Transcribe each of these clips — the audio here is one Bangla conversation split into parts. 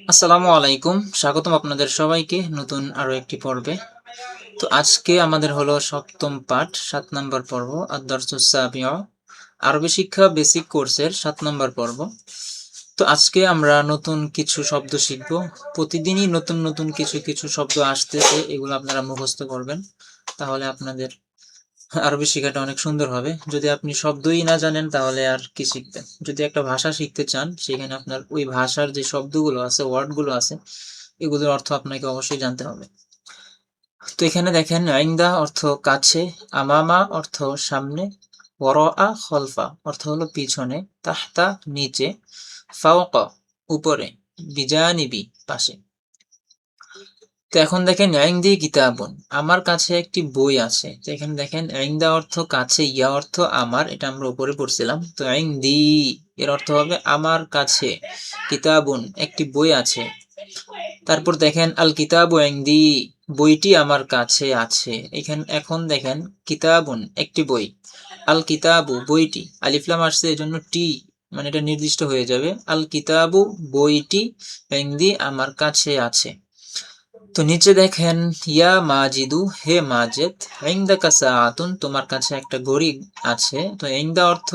আসসালামু আলাইকুম, স্বাগতম আপনাদের সবাইকে নতুন আরো একটি পর্বে। তো আজকে আমাদের হলো সপ্তম পাঠ, 7 নম্বর পর্ব, আদ-দারসুস সাবিউ, আরবি শিক্ষা বেসিক কোর্সের 7 নম্বর পর্ব। তো আজকে আমরা নতুন কিছু শব্দ শিখব। প্রতিদিনই নতুন নতুন কিছু কিছু শব্দ আসতেছে, এগুলো আপনারা মুখস্থ করবেন, তাহলে আপনাদের আরবি শেখাটা অনেক সুন্দর হবে। যদি আপনি শব্দই না জানেন তাহলে আর কি শিখবেন? যদি একটা ভাষা শিখতে চান, সেখানে আপনার ওই ভাষার যে শব্দগুলো আছে, ওয়ার্ডগুলো আছে, এগুলোর অর্থ আপনাকে অবশ্যই জানতে হবে। তো এখানে দেখেন, আইন্দা অর্থ কাছে, আমামা অর্থ সামনে, ওয়ারাআ খলফা অর্থ হলো পিছনে, তাহতা নিচে, ফাওকা উপরে, বিজানিবি পাশে। তো এখন দেখেন, ইনদি কিতাবুন আমার কাছে একটি বই আছে। তো এখানে দেখেন, ইনদা অর্থ কাছে, ইয়া অর্থ আমার, এটা আমরা উপরে পড়ছিলাম। তো ইনদি এর অর্থ হবে আমার কাছে, কিতাবুন একটি বই আছে। তারপর দেখেন, আল কিতাবু ইনদি বইটি আমার কাছে আছে। এখন দেখেন, কিতাবুন একটি বই, আল কিতাবু বইটি, আলিফ লাম আসছে এজন্য টি, মানে এটা নির্দিষ্ট হয়ে যাবে। আল কিতাবু বইটি, ইনদি আমার কাছে আছে। তো নিচে দেখেন, ইয়া মাজিদু হে মাজেদ, ইনদাকা সাআতুন তোমার কাছে একটা ঘড়ি আছে। তো ইনদা অর্থ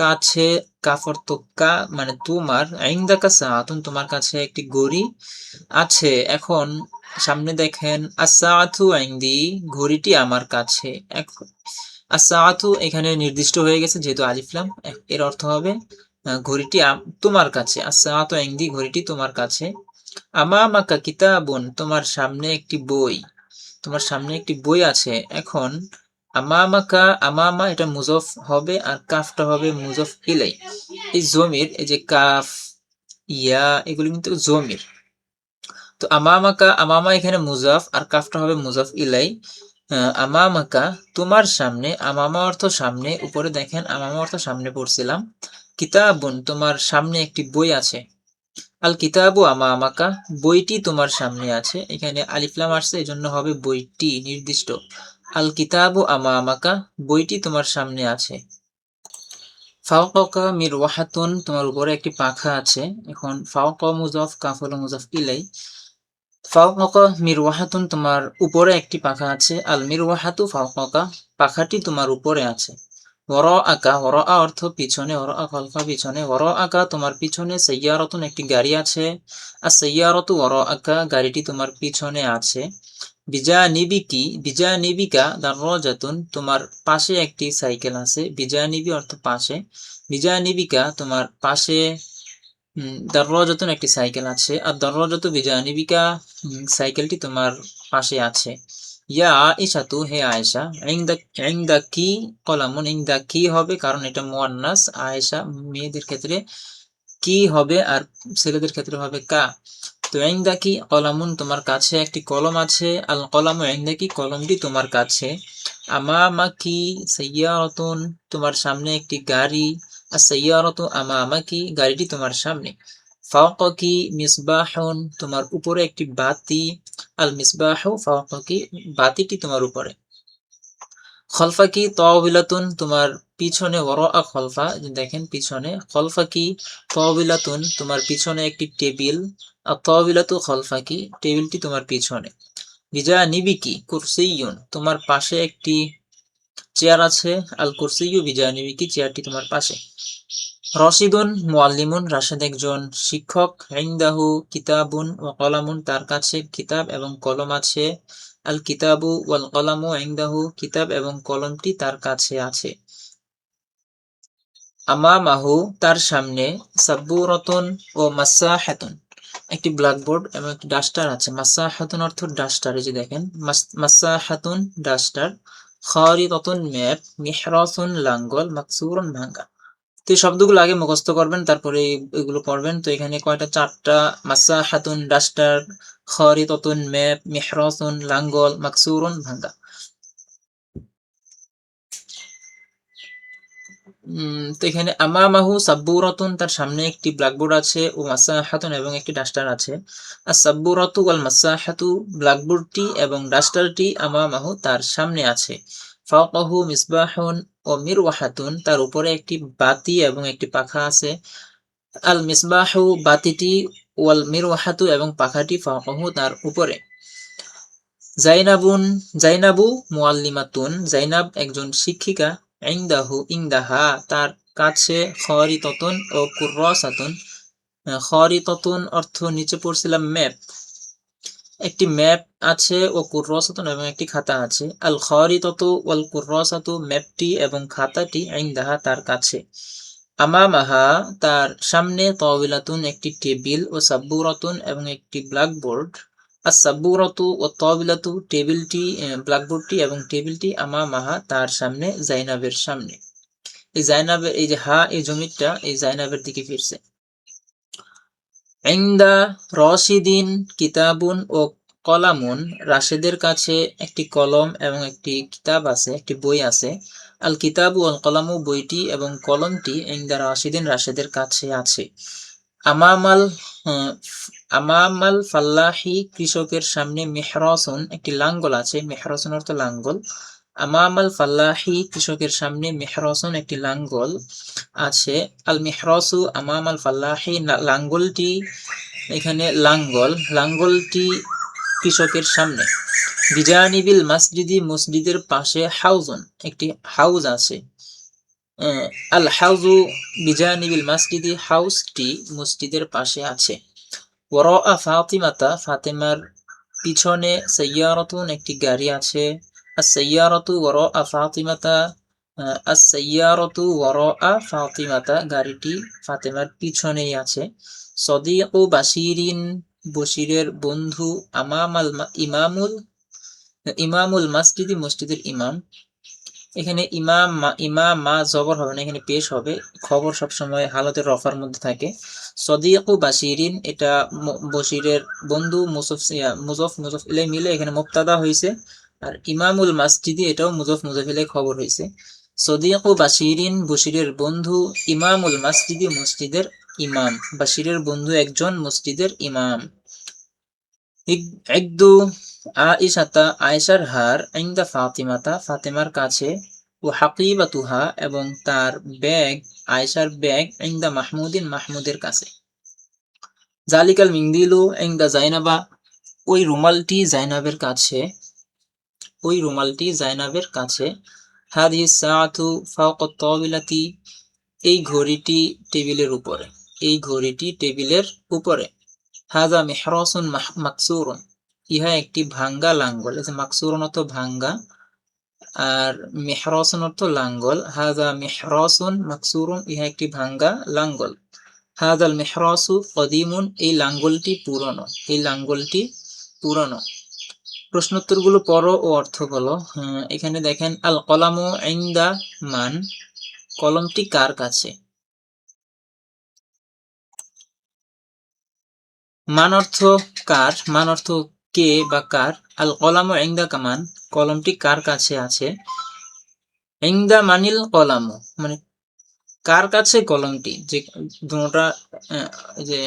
কাছে, কাফ অর্থ কা মানে তোমার, ইনদাকা সাআতুন তোমার কাছে একটি ঘড়ি আছে। এখন সামনে দেখেন, আস-সাআতু ইনদি ঘড়িটি আমার কাছে। এখন আস-সাআতু এখানে নির্দিষ্ট হয়ে গেছে, যেহেতু আলিফ লাম, এর অর্থ হবে ঘড়িটি তোমার কাছে। আস-সাআতু ইনদি ঘড়িটি তোমার কাছে। আমামাকা কিতাবুন তোমার সামনে একটি বই, তোমার সামনে একটি বই আছে। এখন আমামাকা, আমামা এটা মুজফ হবে আর কাফটা হবে মুজফ ইলাই। এই জমির, এই যে কাফ, ইয়া, এগুলি কিন্তু জমির। তো আমামাকা, আমামা এখানে মুজাফ আর কাফটা হবে মুজাফ ইলাই। আমামাকা তোমার সামনে, আমামা অর্থ সামনে, উপরে দেখেন আমামা অর্থ সামনে পড়ছিলাম। কিতাবুন তোমার সামনে একটি বই আছে। আল কিতাবু আমামাকা বইটি তোমার সামনে আছে। এখানে আলিফ লাম আসছে, এজন্য হবে বইটি নির্দিষ্ট। আল কিতাবু আমামাকা বইটি তোমার সামনে আছে। ফাওকাকা মিরওয়াহাতুন তোমার উপরে একটি পাখা আছে। এখন ফাওকা মুজাফ, কাফ হলো মুজাফ ইলাই। ফাওকাকা মিরওয়াহাতুন তোমার উপরে একটি পাখা আছে। আল মিরওয়াহাতু ফাওকাকা পাখাটি তোমার উপরে আছে। ওয়ারাআকা, ওয়ারাআ অর্থ পিছনে, ওয়ারাআ খলফা পিছনে, ওয়ারাআকা তোমার পিছনে, সাইয়ারাতুন একটি গাড়ি আছে। আর সাইয়ারাতু ওয়ারাআকা গাড়িটি তোমার পিছনে আছে। বিজানিবিকি, বিজানিবিকা দাররাজাতুন তোমার পাশে একটি সাইকেল আছে। বিজানিবি অর্থ পাশে, বিজানিবিকা তোমার পাশে দাররাজাতুন একটি সাইকেল আছে। আর দাররাজাতু বিজানিবিকা সাইকেলটি তোমার পাশে আছে। ইয়া আয়েশাতু হে আয়েশা, ইনদা কি কলামুন, ইনদা কি হবে কারণ এটা মুয়ান্নাস, আয়েশা মেয়েদের ক্ষেত্রে কি হবে আর ছেলেদের ক্ষেত্রে হবে কা। তো ইনদা কি কলামুন তোমার কাছে একটি কলম আছে। আল কলামু ইনদা কি কলমটি তোমার কাছে। আমামা কি সাইয়ারাতুন তোমার সামনে একটি গাড়ি। আর সাইয়ারাতু আমামা কি গাড়িটি তোমার সামনে। ফাওকাকি মিসবাহুন তোমার উপরে একটি বাতি। আল মিসবাহু ফাওকাকি বাতিটি তোমার উপরে। খলফাকি তাওবিলাতুন তোমার পিছনে, ওয়ারাআ খলফা দেখেন পিছনে, খলফাকি তাওবিলাতুন তোমার পিছনে একটি টেবিল। আর তাওবিলাতু খলফাকি টেবিলটি তোমার পিছনে। বিজানিবিকি কুরসিয়ুন তোমার পাশে একটি চেয়ার আছে। আল কুরসিয়ু বিজানিবিকি চেয়ারটি তোমার পাশে। রশিদুন মুআল্লিমুন রাশেদ একজন শিক্ষক। ইনদাহু কিতাবুন ওয়া কলামুন তার কাছে কিতাব এবং কলম আছে। আল কিতাবু ওয়াল কলামু ইনদাহু কিতাব এবং কলমটি তার কাছে আছে। আমামাহু তার সামনে, সাব্বুরাতুন ও মাসাহাতুন একটি ব্ল্যাকবোর্ড এবং একটি ডাস্টার আছে। মাসাহাতুন অর্থ ডাস্টার, এই যে দেখেন মাসাহাতুন ডাস্টার, খারিতাতুন ম্যাপ, মিহরাসুন লাঙ্গল, মাকসুরুন ভাঙ্গা। তো এই শব্দগুলো আগে মুখস্থ করবেন, তারপরে এগুলো পড়বেন। তো এখানে কয়টা? চারটা। মাসাহাতুন ডাস্টার, খারিতাতুন ম্যাপ, মিহরাসুন লাঙ্গল, মাকসুরুন ভাঙ্গা। তো এখানে আমামাহু সাব্বুরাতুন তার সামনে একটি ব্ল্যাকবোর্ড আছে, ও মাসাহাতুন এবং একটি ডাস্টার আছে। আর সাব্বুরাতু ওয়াল মাসাহাতু ব্ল্যাকবোর্ডটি এবং ডাস্টারটি আমামাহু তার সামনে আছে। ফাওকাহু মিসবাহুন ও মিরওয়াহাতুন তার উপরে একটি বাতি এবং একটি পাখা আছে। আল মিসবাহু বাতিটি, ওয়াল মিরওয়াহাতু এবং পাখাটি, ফাওকাহু তার উপরে। জাইনাবু মুআল্লিমাতুন, জাইনাব একজন শিক্ষিকা, ইনদাহা তার কাছে, খারিতাতুন ও কুররাসাতুন, খারিতাতুন অর্থ নিচে পড়ছিলাম ম্যাপ, একটি ম্যাপ আছে, ও কুররাসাতুন এবং একটি খাতা আছে। আল খারিতাতু ওয়াল কুররাসাতু ম্যাপটি এবং খাতাটি, ইনদাহা তার কাছে। আমামাহা তার সামনে, তাওবিলাতুন একটি টেবিল, ও সাব্বুরাতুন এবং একটি ব্ল্যাকবোর্ড। আস-সাব্বুরাতু ও তাওবিলাতু টেবিলটি, ব্ল্যাকবোর্ডটি এবং টেবিলটি, আমামাহা তার সামনে, জাইনাবের সামনে। এই জাইনাবের এই যে হা এই জমিরটা এই জাইনাবের দিকে ফিরছে। ইনদা রশিদিন কিতাবুন ও কলামুন, রাশেদের কাছে একটি কলম এবং একটি কিতাব আছে, একটি বই আছে। আল কিতাবু আল কলামু বইটি এবং কলমটি, ইনদা রাশিদিন রাশেদের কাছে আছে। আমামাল আমামাল ফাল্লাহি কৃষকের সামনে, মেহরাসুন একটি লাঙ্গল আছে, মেহরাসুন অর্থ লাঙ্গল। আমামাল ফাল্লাহি কৃষকের সামনে, মেহরাসুন একটি লাঙ্গল আছে। আল মেহরাসু আমামাল ফাল্লাহি লাঙ্গলটি, এখানে লাঙ্গলটি কৃষকের সামনে। বিজানিবিল মসজিদি মসজিদের পাশে, হাউজুন একটি হাউজ আছে। আল হাউজু বিজানিবিল মসজিদি হাউসটি মসজিদের পাশে আছে। ওয়ারাআ ফাতিমাতা ফাতেমার পিছনে, সাইয়ারাতুন একটি গাড়ি আছে। আস-সাইয়ারাতু ওয়ারাআ ফাতিমাতা, আস-সাইয়ারাতু ওয়ারাআ ফাতিমাতা গাড়িটি ফাতেমার পিছনেই আছে। সদিকু বাশিরিন বশিরের বন্ধু, ইমামুল মসজিদি মসজিদের ইমাম। এখানে ইমাম মা জবর হবে না, এখানে পেশ হবে। খবর সবসময় হালতের রফার মধ্যে থাকে। সদিকু বাশিরিন এটা বশিরের বন্ধু, মুজফ ইলাই মিলে এখানে মুবতাদা হয়েছে। আর ইমামুল মসজিদি এটাও মুজফ ইলাই খবর হয়েছে। সদিকু বাশিরিন বশিরের বন্ধু, ইমামুল মসজিদি মসজিদের ইমাম, বাশিরের বন্ধু একজন, মসজিদের ইমাম। ইকদু আইসাতা আয়েশার হার, ইনদা ফাতিমাতা ফাতেমার কাছে, ও হাকিবাতুহা এবং তার ব্যাগ, আয়েশার ব্যাগ, ইনদা মাহমুদিন মাহমুদের কাছে। জালিকাল মিংদিলু ইনদা জাইনাবা, ওই রুমালটি জাইনাবের কাছে, ওই রুমালটি জাইনাবের কাছে। হাদিহিস সাআতু ফাওকা তাওবিলাতি, এই ঘড়িটি টেবিলের উপরে, এই ঘড়িটি টেবিলের উপরে। হাযা মিহরাসুন মাকসুরুন, ইহা একটি ভাঙ্গা লাঙ্গল। এই যে মাকসুরুন অর্থ ভাঙ্গা, আর মিহরাসুন অর্থ লাঙ্গল। হাযা মিহরাসুন মাকসুরুন, ইহা একটি ভাঙ্গা লাঙ্গল। হাযাল মিহরাসু কদীমুন, এই লাঙ্গলটি পুরনো, এই লাঙ্গলটি পুরনো। প্রশ্নোত্তরগুলো পড়ো ও অর্থ বলো। এখানে দেখেন, আল কলামু ইনদা মান, কলমটি কার কাছে। মান অর্থ কার, মান অর্থ কে বা কার। আল কলামু ইনদা কামান, কলমটি কার কাছে আছে। ইনদা মানিল কলামু, মানে কার কাছে কলমটি। যে দুটোটা যে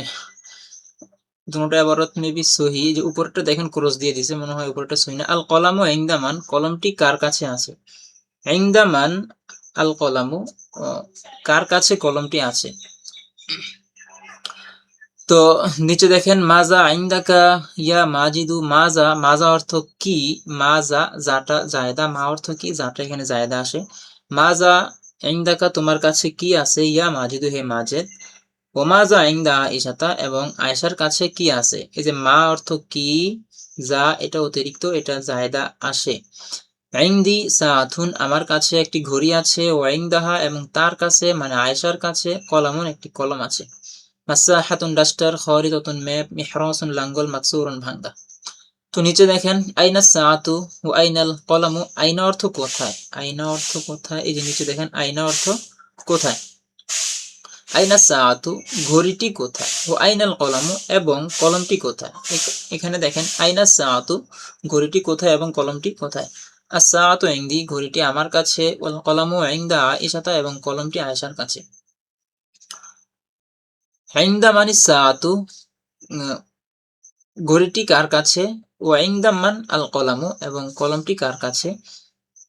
দুটো আবারত মেবি সহি, যে উপরটা দেখেন ক্রস দিয়ে দিছে, মনে হয় উপরটা সহি না। আল কলামু ইনদা মান, কলমটি কার কাছে আছে। ইনদা মান আল কলামু, কার কাছে কলমটি আছে। তো নিচে দেখেন, মাজা আইন্দাকা ইয়া মাজিদু, মাজা, মাজা অর্থ কি, মাজা যাটা জায়দা, মা অর্থ কি, যাটা এখানে জায়দা আসে। মাজা আইন্দাকা তোমার কাছে কি আছে, ইয়া মাজিদু হে মাজেদ। ও মাজা আইন্দা আয়েশাতা, এবং আয়েশার কাছে কি আছে। এই যে মা অর্থ কি, যা এটা অতিরিক্ত, এটা জায়দা আসে। ইনদি সাআতুন, আমার কাছে একটি ঘড়ি আছে। ও ইনদাহা এবং তার কাছে, মানে আয়েশার কাছে, কলামুন একটি কলম আছে। মাসাহাতুন ডাস্টার, খারিতাতুন ম্যাপ, মিহরাসুন লাঙ্গল, মাকসুরুন ভাঙ্গা। তো নিচে দেখেন, আইনা সাআতু ও আইনাল কলামু, আইনা অর্থ কোথায়, আইনা অর্থ কোথায়। এই যে নিচে দেখেন, আইনা অর্থ কোথায়। আইনা সাআতু ঘড়িটি কোথায়, ও আইনাল কলামু এবং কলমটি কোথায়। এখানে দেখেন, আইনা সাআতু ঘড়িটি কোথায় এবং কলমটি কোথায়। আস-সাআতু ইনদি ঘড়িটি আমার কাছে, ওয়াল কলামু ইনদা আয়েশাতা এবং কলমটি আয়েশার কাছে। ইনদা মানি সাআতু, ঘড়িটি কার কাছে। ও ইনদা মান আল কলামু এবং কলমটি কার কাছে।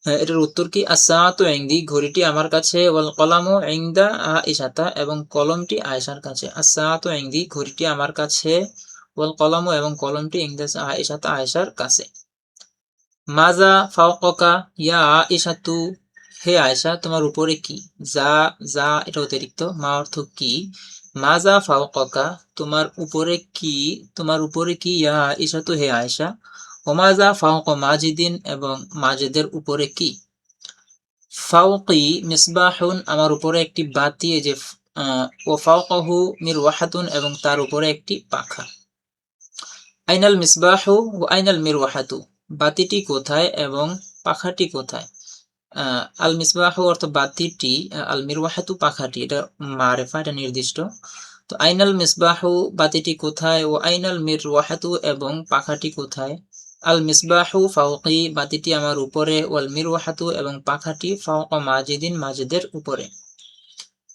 এটার উত্তর কি? আস-সাআতু ইনদি, ঘড়িটি আমার কাছে, ওয়াল কলামু ইনদা আয়েশাতা, এবং কলমটি আয়েশার কাছে। আস-সাআতু ইনদি, ঘড়িটি আমার কাছে, ওয়াল কলামু, এবং কলমটি ইনদা আয়েশাতা, আয়েশার কাছে। মাজা ফাওকাকা ইয়া আয়েশাতু, হে আয়েশা তোমার উপরে কি? যা, যা এটা অতিরিক্ত, মা অর্থ কি। মাজা ফাওকাকা তোমার উপরে কি, তোমার উপরে কি, ইয়া আয়েশাতু হে আয়েশা। ওমাজা ফাওকা মাজিদিন, এবং মাজিদের উপরে কি। ফাওকি মিসবাহুন আমার উপরে একটি বাতি, এই যে ও ফাওকাহু মিরওয়াহাতুন, এবং তার উপরে একটি পাখা। আইনাল মিসবাহু ও আইনাল মিরওয়াহাতু, বাতিটি কোথায় এবং পাখাটি কোথায়। আল মিসবাহু অর্থ বাতিটি, আল মিরওয়াহাতু পাখাটি, এটা মারেফা, এটা নির্দিষ্ট। তো আইনাল মিসবাহু বাতিটি কোথায়, ও আইনাল মিরওয়াহাতু এবং পাখাটি কোথায়। আল মিসবাহু ফাওকি বাতিটি আমার উপরে, ওয়াল মিরওয়াহাতু এবং পাখাটি ফাওকা মাজিদিন মাজিদের উপরে।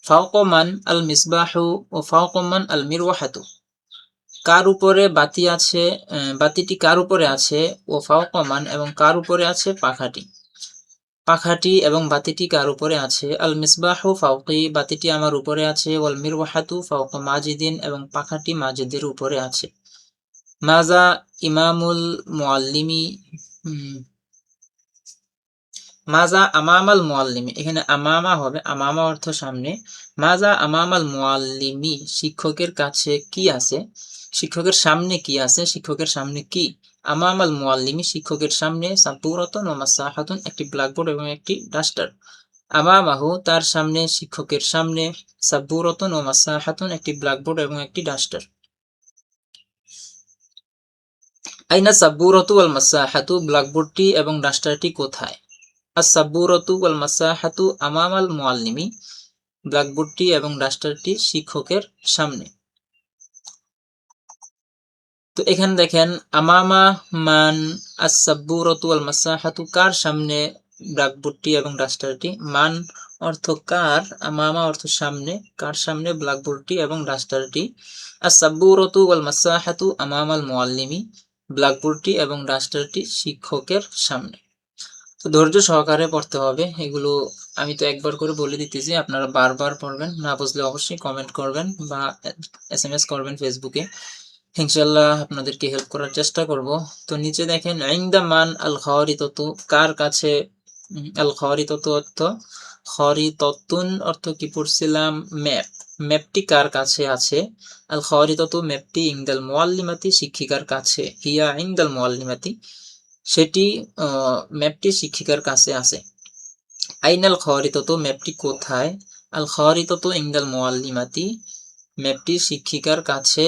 ফাওকা মান আল মিসবাহু ও ফাওকা মান আল মিরওয়াহাতু, কার উপরে বাতি আছে, বাতিটি কার উপরে আছে, ও ফাওকা মান এবং কার উপরে আছে পাখাটি। পাখাটি এবং বাতিটি কার উপরে আছে। আল মিসবাহু ফাওকি বাতিটি আমার উপরে আছে, ওয়াল মিরওয়াহাতু ফাওকা মাজিদিন এবং পাখাটি মাজিদের উপরে আছে। মাজা ইমামুল মুআল্লিমি, মাজা আমামাল মুআল্লিমি, এখানে আমামা হবে, আমামা অর্থ সামনে। মাজা আমামাল মুআল্লিমি শিক্ষকের কাছে কি আছে, শিক্ষকের সামনে কি আছে, শিক্ষকের সামনে কি। আমামাল মুআল্লিমি শিক্ষকের সামনে সাবুরাতুন ওয়া মাসাহাতুন একটি ব্ল্যাকবোর্ড এবং একটি ডাস্টার। আমামাহু তার সামনে, শিক্ষকের সামনে সাবুরাতুন ওয়া মাসাহাতুন একটি ব্ল্যাকবোর্ড এবং একটি ডাস্টার। আইনা সাবুরাতু ওয়াল মাসাহাতু ব্ল্যাকবোর্ডটি এবং ডাস্টারটি কোথায়। আস-সাবুরাতু ওয়াল মাসাহাতু আমামাল মুআল্লিমি ব্ল্যাকবোর্ডটি এবং ডাস্টারটি শিক্ষকের সামনে। তো এখানে দেখেন আমামা মান আস-সাবুরাতু ওয়াল মাসাহাতু কার সামনে ব্ল্যাকবোর্ডটি এবং ডাস্টারটি। মান অর্থ কার, আমামা অর্থ সামনে, কার সামনে ব্ল্যাকবোর্ডটি এবং ডাস্টারটি। আস-সাবুরাতু ওয়াল মাসাহাতু আমামাল মুআল্লিমি ব্ল্যাকবোর্ডটি এবং ডাস্টারটি শিক্ষকের সামনে। তো ধৈর্য সহকারে পড়তে হবে এগুলো, আমি তো একবার করে বলে দিতেছি, আপনারা বারবার পড়বেন, না বুঝলে অবশ্যই কমেন্ট করবেন বা SMS করবেন ফেসবুকে, ইনশাআল্লাহ আপনাদেরকে হেল্প করার চেষ্টা করব। তো নিচে দেখেন ইনদা মান আল খারিতাতু কার কাছে, আল খারিতাতু অর্থ খারিতাতুন অর্থ কি পড়ছিলাম, ম্যাপ, ম্যাপটি কার কাছে আছে। আল খারিতাতু ম্যাপটি ইনদাল মুআল্লিমাতি শিক্ষিকার কাছে। হিয়া ইনদাল মুআল্লিমাতি সেটি ম্যাপটি শিক্ষিকার কাছে আছে। আইনাল খারিতাতু ম্যাপটি কোথায়। আল খারিতাতু ইনদাল মুআল্লিমাতি ম্যাপটি শিক্ষিকার কাছে।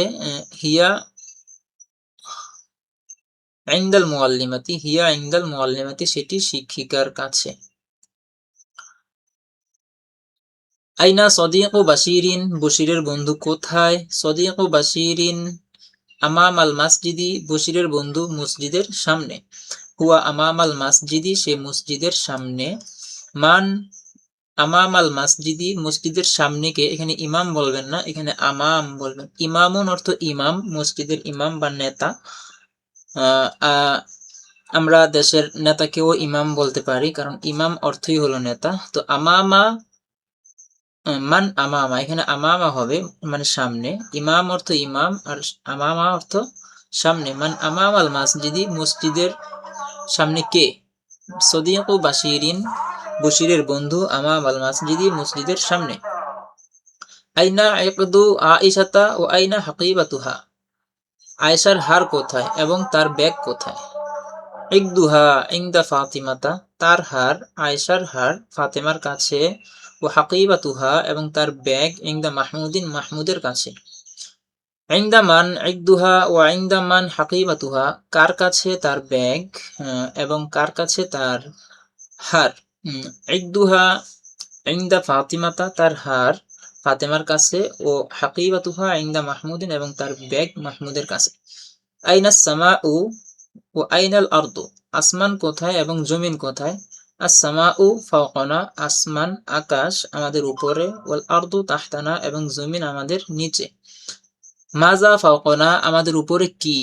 হিয়া ইনদাল মুআল্লিমাতি হিয়া ইনদাল মুআল্লিমাতি সেটি শিক্ষিকার কাছে। আইনা সদিকু বাশিরিন বশিরের বন্ধু কোথায়। সদিকু বাশিরিন আমামাল মসজিদি বশিরের বন্ধু মসজিদের সামনে। হুয়া আমামাল মসজিদি সে মসজিদের সামনে। মান আমামাল মসজিদি মসজিদের সামনে কে, এখানে ইমাম বলবেন না, এখানে আমাম বলবেন। ইমামুন অর্থ ইমাম, মসজিদের ইমাম বা নেতা। আমরা দেশের নেতাকেও ইমাম বলতে পারি, কারণ ইমাম অর্থই হলো নেতা। তো আমামা মান আমামা, এখানে আমামা হবে মানে সামনে, ইমাম অর্থ ইমাম আর আমামা অর্থ সামনে। মান আমামাল মসজিদি মসজিদের সামনে কে। সদিকু বাশিরিন বশিরের বন্ধু আমামাল মসজিদি মসজিদের সামনে। আইনা ইকদু আয়েশাতা ও আইনা হাকিবাতুহা আয়েশার হার কোথায় এবং তার ব্যাগ কোথায়। ইকদুহা ইনদা ফাতিমাতা তার হার, আয়েশার হার ফাতেমার কাছে। ও হাকিবাতুহা এবং তার ব্যাগ ইনদা মাহমুদিন মাহমুদের কাছে। ইনদা মান ইকদুহা ও ইনদা মান হাকিবাতুহা কার কাছে তার ব্যাগ এবং কার কাছে তার হার। ইকদুহা ইনদা ফাতিমাতা তার হার ফাতেমার কাছে, ও হাকিবাতুহা ইনদা মাহমুদিন এবং তার ব্যাগ মাহমুদের কাছে। আইনাস সামাউ ও আইনাল আরদু আসমান কোথায় এবং জমিন কোথায়। আস-সামাউ ফাওকানা আসমান আকাশ আমাদের উপরে, ওয়াল আরদু তাহতানা এবং জমিন আমাদের নিচে। মাজা ফাওকনা আমাদের উপরে কি,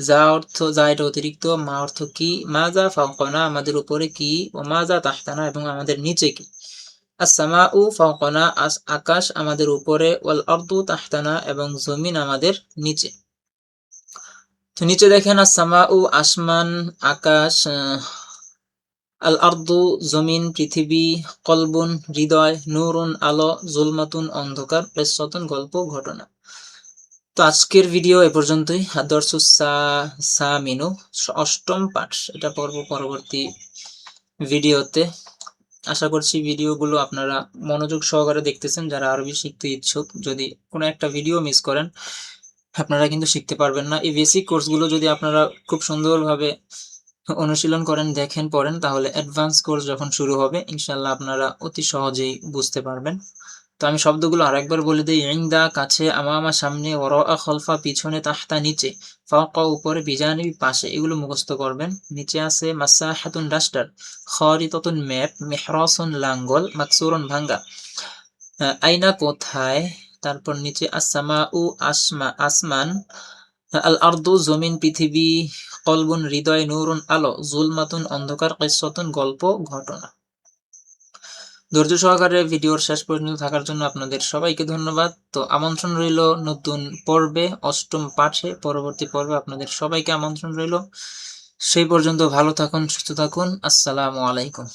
যা অর্থ যা এটা অতিরিক্ত, মা অর্থ কি, মাজা ফাওকনা আমাদের উপরে কি, ও মাজা তাহতানা এবং আমাদের নিচে কি। আসসামাউ ফাওকনা আকাশ আমাদের উপরে, ওয়াল আরদু তাহতানা এবং জমিন আমাদের নিচে। তো নিচে দেখেন আসসামাউ আসমান, আকাশ, আল আরদু জমিন, পৃথিবী, কলবুন হৃদয়, নূরুন আলো, জুলমাতুন অন্ধকার, কিসসাতুন গল্প ঘটনা। তো আজকের ভিডিও এ পর্যন্তই। আদর্সুস সামিনু অষ্টম পাঠ, এটা পর্ব পরবর্তী ভিডিওতে। আশা করছি ভিডিওগুলো আপনারা মনোযোগ সহকারে দেখতেছেন। যারা আরবি শিখতে ইচ্ছুক, যদি কোনো একটা ভিডিও মিস করেন আপনারা কিন্তু শিখতে পারবেন না। এই বেসিক কোর্সগুলো যদি আপনারা খুব সুন্দরভাবে অনুশীলন করেন, দেখেন, পড়েন, তাহলে অ্যাডভান্স কোর্স যখন শুরু হবে ইনশাল্লাহ আপনারা অতি সহজেই বুঝতে পারবেন। তো আমি শব্দগুলো আরেকবার বলে দিই। ইনদা কাছে, আমামা সামনে, ওয়ারাআ খলফা পিছনে, তাহতা নিচে, ফাওকা উপরে, বিজানিবি পাশে, এগুলো মুখস্থ করবেন। নিচে আছে মাসাহাতুন ডাস্টার, খারিতাতুন ম্যাপ, মিহরাসুন লাঙ্গল, মাকসুরুন ভাঙ্গা, আইনা কোথায়, তারপর নিচে আসসামাউ আসমান, আল আরদু জমিন পৃথিবী, কলবুন হৃদয়, নূরুন আলো, জুলমাতুন অন্ধকার, কিসসাতুন গল্প ঘটনা। ধৈর্য সহকারে ভিডিওর শেষ পর্যন্ত থাকার জন্য আপনাদের সবাইকে ধন্যবাদ। তো আমন্ত্রণ রইল নতুন পর্বে, অষ্টম পাঠে, পরবর্তী পর্বে আপনাদের সবাইকে আমন্ত্রণ রইল। সেই পর্যন্ত ভালো থাকুন, সুস্থ থাকুন। আসসালামু আলাইকুম।